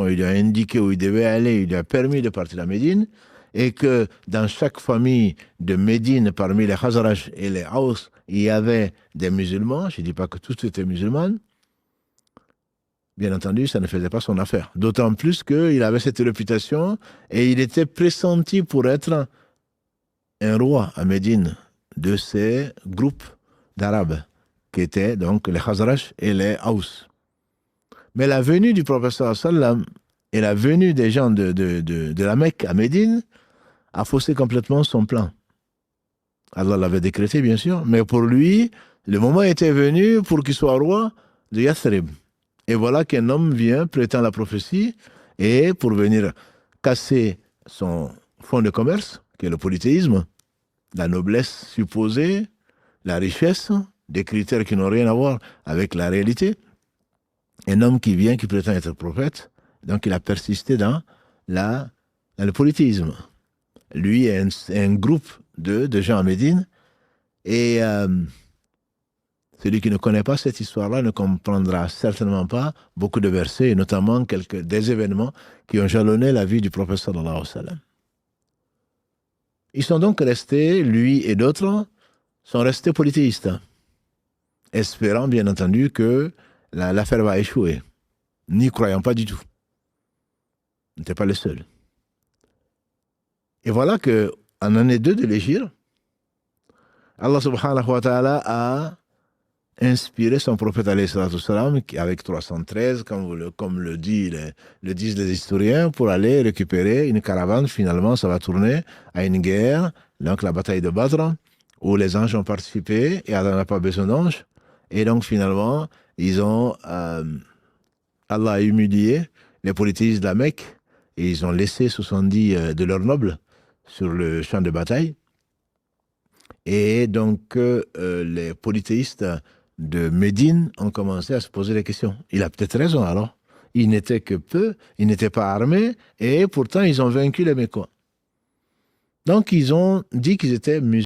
direction, il lui a indiqué où il devait aller, il lui a permis de partir à Médine, et que dans chaque famille de Médine, parmi les Khazraj et les Haus, il y avait des musulmans, je ne dis pas que tous étaient musulmans, bien entendu, ça ne faisait pas son affaire. D'autant plus qu'il avait cette réputation et il était pressenti pour être un roi à Médine de ces groupes d'Arabes, qui étaient donc les Khazraj et les Haus. Mais la venue du prophète sallam et la venue des gens de la Mecque à Médine a faussé complètement son plan. Allah l'avait décrété, bien sûr, mais pour lui, le moment était venu pour qu'il soit roi de Yathrib. Et voilà qu'un homme vient, prétend la prophétie, et pour venir casser son fonds de commerce, qui est le polythéisme, la noblesse supposée, la richesse, des critères qui n'ont rien à voir avec la réalité. Un homme qui vient, qui prétend être prophète, donc il a persisté dans le polythéisme. Lui et un groupe de gens à Médine, et celui qui ne connaît pas cette histoire-là ne comprendra certainement pas beaucoup de versets, et notamment des événements qui ont jalonné la vie du prophète sallallahu alayhi wa sallam. Ils sont donc restés, lui et d'autres, sont restés polythéistes, espérant bien entendu que l'affaire va échouer, n'y croyant pas du tout. Ils n'étaient pas les seuls. Et voilà qu'en année 2 de l'Hégire, Allah subhanahu wa ta'ala a inspiré son prophète alayhi salatu salam, avec 313, comme le disent les historiens, pour aller récupérer une caravane. Finalement, ça va tourner à une guerre, donc la bataille de Badr, où les anges ont participé, et Allah n'a pas besoin d'anges. Et donc finalement, Allah a humilié les polythéistes de la Mecque, et ils ont laissé 70 de leurs nobles sur le champ de bataille. Et donc, les polythéistes de Médine ont commencé à se poser des questions. Il a peut-être raison, alors. Ils n'étaient que peu, ils n'étaient pas armés, et pourtant, ils ont vaincu les Mécois. Donc, ils ont dit qu'ils étaient musulmans.